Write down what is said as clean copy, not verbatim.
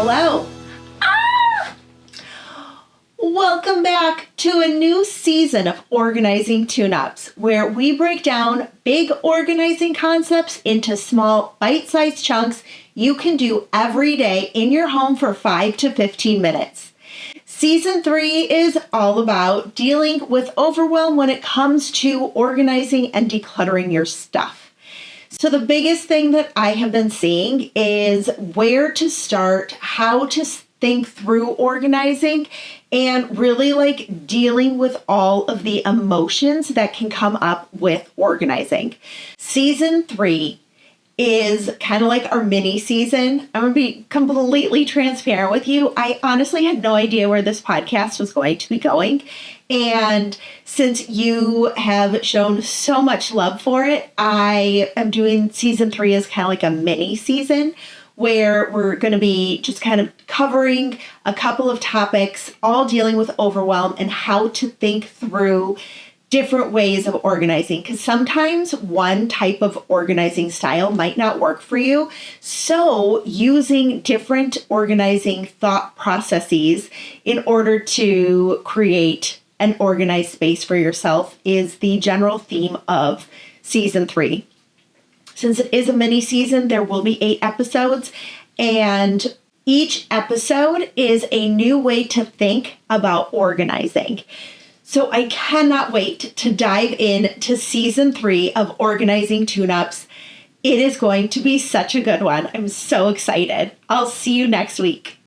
Hello. Welcome back to a new season of Organizing Tune-Ups, where we break down big organizing concepts into small bite-sized chunks you can do every day in your home for 5 to 15 minutes. Season 3 is all about dealing with overwhelm when it comes to organizing and decluttering your stuff. So the biggest thing that I have been seeing is where to start, how to think through organizing, and really dealing with all of the emotions that can come up with organizing. Season 3 is kind of like our mini season. I'm going to be completely transparent with you. I honestly had no idea where this podcast was going to be going. And since you have shown so much love for it, I am doing season 3 as kind of like a mini season where we're going to be just kind of covering a couple of topics, all dealing with overwhelm and how to think through different ways of organizing, because sometimes one type of organizing style might not work for you. So using different organizing thought processes in order to create an organized space for yourself is the general theme of season 3. Since it is a mini season, there will be 8 episodes, and each episode is a new way to think about organizing. So I cannot wait to dive into season 3 of Organizing Tune-Ups. It is going to be such a good one. I'm so excited. I'll see you next week.